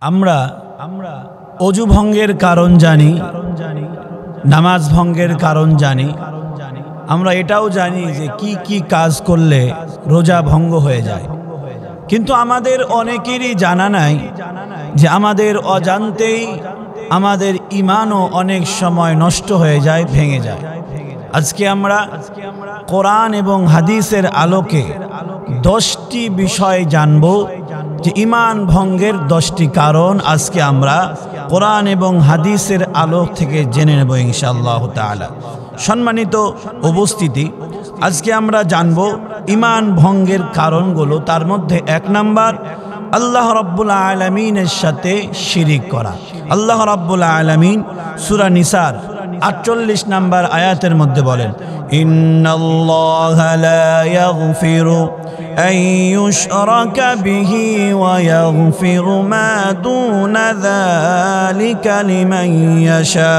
আমরা অজু ভঙ্গের কারণ জানি, নামাজ ভঙ্গের কারণ জানি, আমরা এটাও জানি যে কি কি কাজ করলে রোজা ভঙ্গ হয়ে যায়। কিন্তু আমাদের অনেকেরই জানা নাই যে আমাদের অজান্তেই আমাদের ঈমানও অনেক সময় নষ্ট হয়ে যায়, ভেঙে যায়। আজকে আমরা কোরআন এবং হাদিসের আলোকে 10টি বিষয় জানব যে ঈমান ভঙ্গের 10টি কারণ আজকে আমরা কোরআন এবং হাদিসের আলোক থেকে জেনে নেব ইনশাআল্লাহ তাআলা। সম্মানিত উপস্থিতি, আজকে আমরা জানব ঈমান ভঙ্গের কারণগুলো। তার মধ্যে 1 নাম্বার, আল্লাহ রাব্বুল আলামিনের সাথে শিরিক করা। আল্লাহ রাব্বুল আলামিন সূরা নিসার 48 নম্বর আয়াতের মধ্যে বলেন, ইন্নাল্লাহা লা ইয়াগফিরু আন ইউশরাকা বিহি ওয়া ইয়াগফিরু মা দুনা যালিকা লিমান ইয়াশা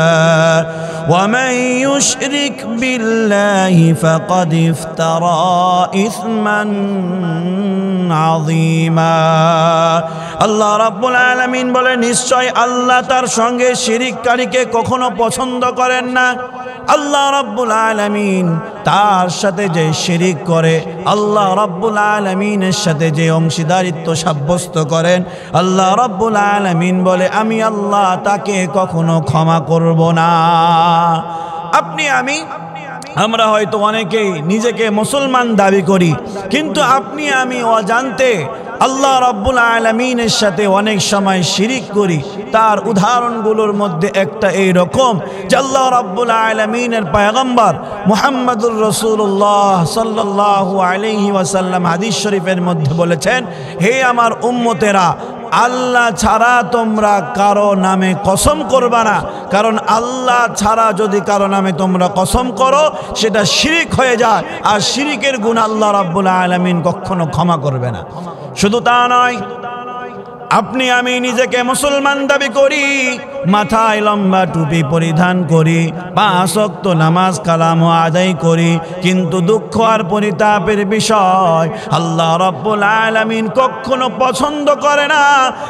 ওয়া মান ইউশরিক বিল্লাহি ফাকাদ ইফতারা ইসমান আযীমা। আল্লাহ রাব্বুল আলামিন বলে, নিশ্চয় আল্লাহ তার সঙ্গে শিরিককারীকে কখনো পছন্দ করেন না। আল্লাহ রাব্বুল আলামিন তার সাথে যে শিরিক করে, আল্লাহ রাব্বুল আলামিনের সাথে যে অংশীদারিত্ব সাব্যস্ত করেন, আল্লাহ রাব্বুল আলামিন বলে আমি আল্লাহ তাকে কখনো ক্ষমা করব না। আমরা হয়তো অনেকেই নিজেকে মুসলমান দাবি করি, কিন্তু আপনি আমি অজান্তে আল্লাহ রাব্বুল আলামিনের সাথে অনেক সময় শিরিক করি। তার উদাহরণগুলোর মধ্যে একটা এই রকম যে আল্লাহ রাব্বুল আলামিনের পয়গম্বর মুহাম্মদুর রাসূলুল্লাহ সাল্লাল্লাহু আলাইহি ওয়াসাল্লাম হাদিস শরীফের মধ্যে বলেছেন, হে আমার উম্মতেরা, আল্লাহ ছাড়া তোমরা কারো নামে কসম করবা না, কারণ আল্লাহ ছাড়া যদি কারো নামে তোমরা কসম করো সেটা শিরিক হয়ে যায়, আর শিরিকের গুনাহ আল্লাহ রাব্বুল আলামিন কখনো ক্ষমা করবে না। শুধু তা নয়, আপনি আমি নিজেকে মুসলমান দাবি করি, মাথায় লম্বা টুপি পরিধান করি, 5 ওয়াক্ত নামাজ কালামও আদায় করি, কিন্তু দুঃখ আর পরিতাপের বিষয় আল্লাহ রাব্বুল আলামিন কখনো পছন্দ করে না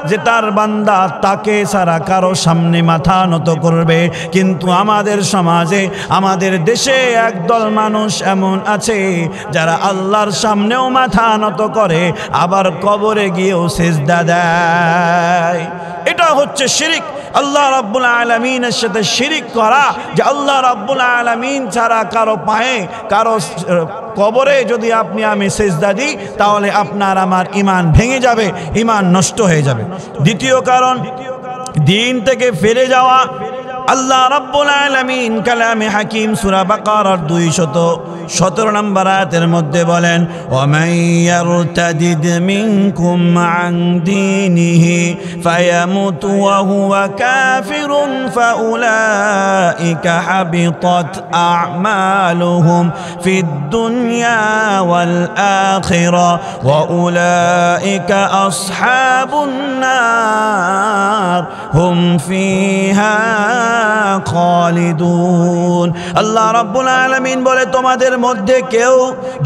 যে তার বান্দা তাকে ছাড়া কারো সামনে মাথা নত করবে। কিন্তু আমাদের সমাজে, আমাদের দেশে একদল মানুষ এমন আছে যারা আল্লাহর সামনেও মাথা নত করে, আবার কবরে গিয়েও সিজদা দেয়। এটা হচ্ছে শিরিক। আল্লাহ রাব্বুল আলামিনের সাথে শিরিক করা, যে আল্লাহ রাব্বুল আলামিন ছাড়া কারো পায়ে, কারো কবরে যদি আপনি আমি সিজদা দিই, তাহলে আপনার আমার ঈমান ভেঙে যাবে, ঈমান নষ্ট হয়ে যাবে। দ্বিতীয় কারণ, দিন থেকে ফিরে যাওয়া। আল্লাহ রাব্বুল আলামিন কালামে হাকিম সূরা বাকারার 217 নম্বর আয়াতের মধ্যে বলেন, ওয়া মান ইয়ারতাদিদ মিনকুম আন দীনিহি ফায়ামুত ওয়া হুয়া কাফিরুন ফাউলাইকা হাবিতাত আ'মালুহুম ফিদ দুনিয়া ওয়াল আখিরা ওয়া উলাইকা আসহাবুন নার হুম ফিহা খালিদুন। আল্লাহ রাব্বুল আলামিন বলে, তোমাদের মধ্যে কেউ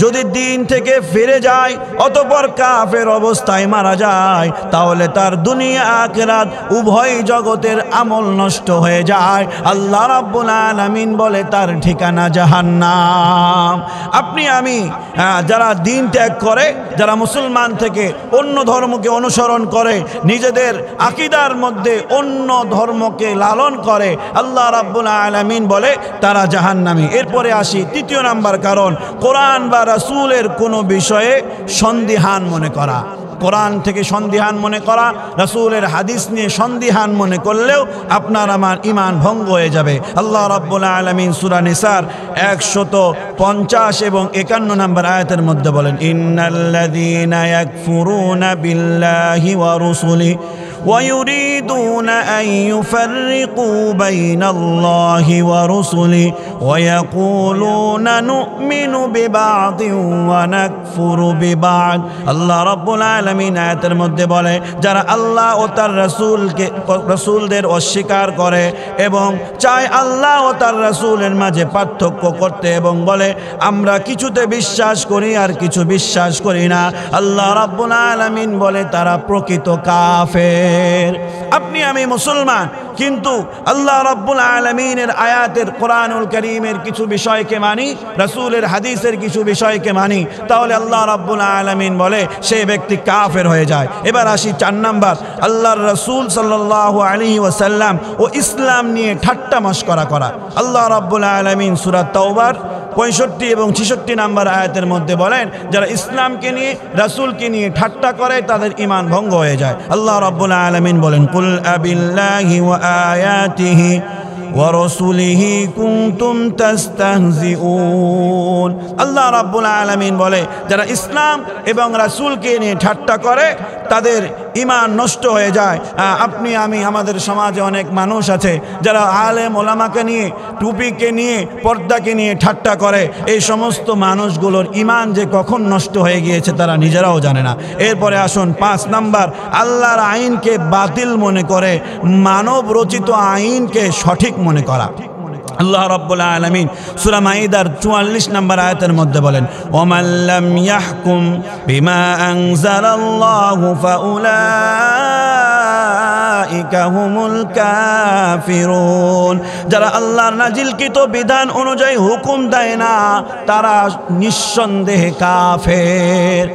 যদি দিন থেকে ফিরে যায় অতঃপর কাফের অবস্থায় মারা যায়, তাহলে তার দুনিয়া আখিরাত উভয় জগতের আমল নষ্ট হয়ে যায়। আল্লাহ রাব্বুল আলামিন বলে তার ঠিকানা জাহান্নাম। আপনি আমি যারা দিন ত্যাগ করে, যারা মুসলমান থেকে অন্য ধর্মকে অনুসরণ করে, নিজেদের আকীদার মধ্যে অন্য ধর্মকে লালন করে, আল্লাহ রাব্বুল আলামিন বলে তারা জাহান্নামী। এরপরে আসি 3 নাম্বার কারণ, কোরআন বা রাসূলের কোনো বিষয়ে সন্দিহান মনে করা। কোরআন থেকে সন্দিহান মনে করা, রাসূলের হাদিস নিয়ে সন্দিহান মনে করলেও আপনার আমার ঈমান ভঙ্গ হয়ে যাবে। আল্লাহ রাব্বুল আলামিন সূরা নিসার 150 এবং 51 নম্বর আয়াতের মধ্যে বলেন, ইন্নাল্লাযীনা ইয়াকফুরুনা বিল্লাহি ওয়া রুসুলিহি ويريدون أن يفرقوا بين الله ورسله ويقولون نؤمن ببعض ونكفر ببعض। আল্লাহ রাব্বুল আলামিন আয়াতের মধ্যে বলে, যারা আল্লাহ ও তার রাসূলদের অস্বীকার করে এবং চায় আল্লাহ ও তার রাসূলের মাঝে পার্থক্য করতে, এবং বলে আমরা কিছুতে বিশ্বাস করি আর কিছু বিশ্বাস করি না, আল্লাহ রাব্বুল আলামিন বলে তারা প্রকৃত কাফের। কাফের। আপনি আমি মুসলমান, কিন্তু আল্লাহ রাব্বুল আলামিনের আয়াতের কোরআনুল কারীমের কিছু বিষয়কে মানি, রাসূলের হাদিসের কিছু বিষয়কে মানি, তাহলে আল্লাহ রাব্বুল আলামিন বলে সেই ব্যক্তি কাফের হয়ে যায়। এবার আসি 4 নাম্বার, আল্লাহর রাসূল সাল্লাল্লাহু আলাইহি ওয়াসাল্লাম ও ইসলাম নিয়ে ঠাট্টা মশকরা করা। আল্লাহ রাব্বুল আলামিন সূরা তাওবার 65 এবং 66 নাম্বার আয়াতের মধ্যে বলেন, যারা ইসলামকে নিয়ে রাসূলকে নিয়ে ঠাট্টা করে তাদের ঈমান ভঙ্গ হয়ে যায়। আল্লাহ রাব্বুল আলামিন বলেন, কুল আবিল্লাহি ওয়া আয়াতিহি ওয়া রাসূলিহি কুনতুম তাস্তাহজিউন। আল্লাহ রাব্বুল আলামিন বলে, যারা ইসলাম এবং রাসূলকে নিয়ে ঠাট্টা করে তাদের ঈমান নষ্ট হয়ে যায়। আপনি আমি, আমাদের সমাজে অনেক মানুষ আছে যারা আলেম ওলামাকে নিয়ে, টুপিকে নিয়ে, পর্দাকে নিয়ে ঠাট্টা করে। এই সমস্ত মানুষগুলোর ঈমান যে কখন নষ্ট হয়ে গিয়েছে তারা নিজেরাও জানে না। এরপরে আসুন 5 নাম্বার, আল্লাহর আইনকে বাতিল মনে করে মানব রচিত আইনকে সঠিক মনে করা। আল্লাহ রাব্বুল আলামিন সূরা মাইদার 44 নম্বর আয়াতের মধ্যে বলেন, ওয়ামান লাম ইয়াহকুম বিমা আনজালাল্লাহু ফাউলাইকা হুমুল কাফিরুন। যারা আল্লাহর নাজিলকৃত বিধান অনুযায়ী হুকুম দেয় না তারা নিঃসন্দেহে কাফের।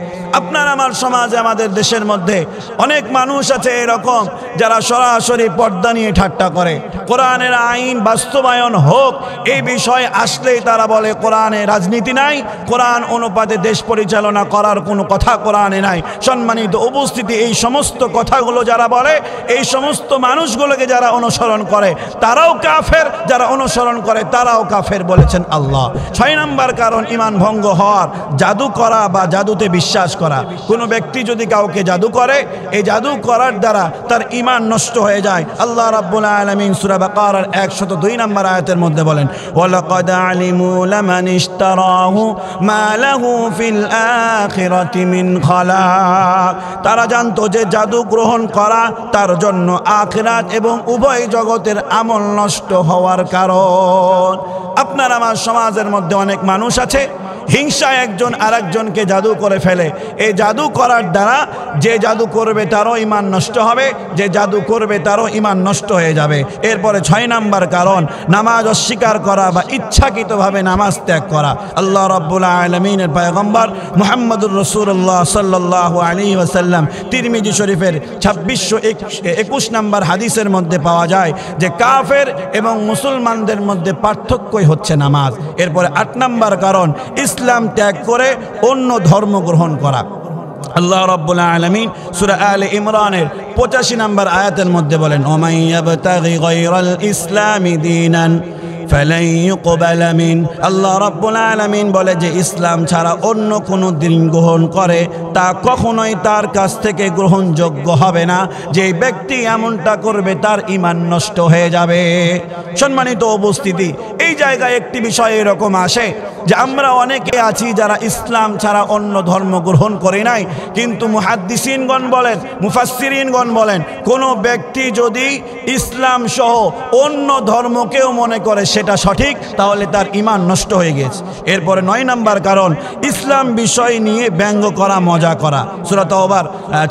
আপনার আমার সমাজে, আমাদের দেশের মধ্যে অনেক মানুষ আছে এরকম যারা সরাসরি পর্দা নিয়ে ঠাট্টা করে। কোরআনের আইন বাস্তবায়ন হোক এই বিষয় আসলেই তারা বলে কোরআনে রাজনীতি নাই, কোরআন অনুপাতে দেশ পরিচালনা করার কোনো কথা কোরআনে নাই। সম্মানিত উপস্থিতি, এই সমস্ত কথাগুলো যারা বলে, এই সমস্ত মানুষগুলোকে যারা অনুসরণ করে তারাও কাফের, যারা অনুসরণ করে তারাও কাফের বলেছেন আল্লাহ। 6 নম্বর কারণ ঈমান ভঙ্গ হওয়ার, জাদু করা বা জাদুতে বিশ্বাস করা। কোনো ব্যক্তি যদি কাউকে জাদু করে, এই জাদু করার দ্বারা তার ঈমান নষ্ট হয়ে যায়। আল্লাহ রাব্বুল আলামিন সূরা বাকারার 102 নম্বর আয়াতের মধ্যে বলেন, ওয়ালাকাদ আলিমু লামান ইশতারাহু মা লাহু ফিল আখিরাতি মিন খালাক। তারা জানতো যে জাদু গ্রহণ করা তার জন্য আখিরাত এবং উভয় জগতের আমল নষ্ট হওয়ার কারণ। আপনার আমার সমাজের মধ্যে অনেক মানুষ আছে হিংসায় একজন আরেকজনকে জাদু করে ফেলে। এই জাদু করার দ্বারা যে জাদু করবে তারও ঈমান নষ্ট হবে, যে জাদু করবে তারও ঈমান নষ্ট হয়ে যাবে। এরপরে 6 নাম্বার কারণ, নামাজ অস্বীকার করা বা ইচ্ছাকৃতভাবে নামাজ ত্যাগ করা। আল্লাহ রাব্বুল আলামিনের পয়গম্বর মুহাম্মদুর রাসূলুল্লাহ সাল্লাল্লাহু আলাইহি ওয়াসাল্লাম তিরমিজি শরীফের 2621 নাম্বার হাদিসের মধ্যে পাওয়া যায় যে কাফের এবং মুসলমানদের মধ্যে পার্থক্যই হচ্ছে নামাজ। এরপরে 8 নাম্বার কারণ, ইসলাম ত্যাগ করে অন্য ধর্ম গ্রহণ করা। আল্লাহ রাব্বুল আলামিন সূরা আলে ইমরানের 85 নম্বর আয়াতের মধ্যে বলেন, ওমান ইয়াবতাগি গায়রাল ইসলামি দীনান ফালান ইউকবালা মিন। আল্লাহ রাব্বুল আলামিন বলে যে ইসলাম ছাড়া অন্য কোনো দিন গ্রহণ করে তা কখনোই তার কাছ থেকে গ্রহণযোগ্য হবে না। যে ব্যক্তি এমনটা করবে তার ঈমান নষ্ট হয়ে যাবে। সম্মানিত উপস্থিতি, এই জায়গায় একটি বিষয় এরকম আসে যে আমরা অনেকে আছি যারা ইসলাম ছাড়া অন্য ধর্ম গ্রহণ করে নাই, কিন্তু মুহাদ্দিসিনগণ বলেন, মুফাসসিরিনগণ বলেন, কোনো ব্যক্তি যদি ইসলাম সহ অন্য ধর্মকেও মনে করে সেটা সঠিক, তাহলে তার ঈমান নষ্ট হয়ে গেছে। এরপরে 9 নাম্বার কারণ, ইসলাম বিষয় নিয়ে ব্যঙ্গ করা, মজা করা। সূরা তাওবার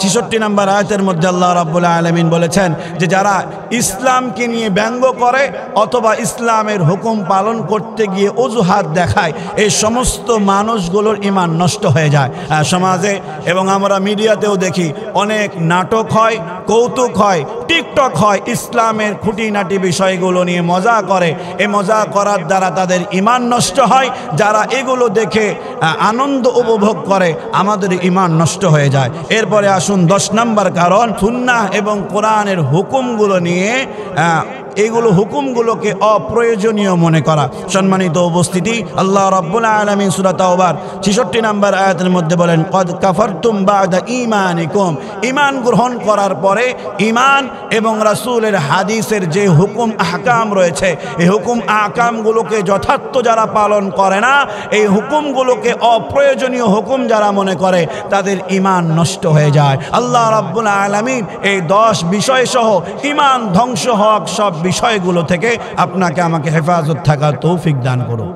66 নাম্বার আয়াতের মধ্যে আল্লাহ রাব্বুল আলামিন বলেছেন যে যারা ইসলামকে নিয়ে ব্যঙ্গ করে অথবা ইসলামের হুকুম পালন করতে গিয়ে অজুহাত দেখায়, এই সমস্ত মানুষগুলোর ঈমান নষ্ট হয়ে যায়। সমাজে এবং আমরা মিডিয়াতেও দেখি অনেক নাটক হয়, কৌতুক হয়, টিকটক হয়, ইসলামের খুঁটিনাটি বিষয়গুলো নিয়ে মজা করে। এই মজা করার দ্বারা তাদের ঈমান নষ্ট হয়। যারা এগুলো দেখে আনন্দ উপভোগ করে আমাদের ঈমান নষ্ট হয়ে যায়। এরপরে আসুন 10 নম্বর কারণ, সুন্নাহ এবং কোরআনের হুকুমগুলো নিয়ে এইগুলো হুকুমগুলোকে অপ্রয়োজনীয় মনে করা। সম্মানিত উপস্থিতি, আল্লাহ রাব্বুল আলামিন সূরা তাওবার 66 নম্বর আয়াতের মধ্যে বলেন, কদ কাফারতুম বা'দা ঈমানিকুম। ঈমান গ্রহণ করার পরে ঈমান এবং রাসূলের হাদিসের যে হুকুম আহকাম রয়েছে, এই হুকুম আহকামগুলোকে যথার্থ যারা পালন করে না, এই হুকুমগুলোকে অপ্রয়োজনীয় হুকুম যারা মনে করে তাদের ঈমান নষ্ট হয়ে যায়। আল্লাহ রাব্বুল আলামিন এই 10 বিষয় সহ ঈমান ধ্বংস হওয়া সব বিষয়গুলো থেকে আপনাকে আমাকে হেফাজত থাকার তৌফিক দান করুন।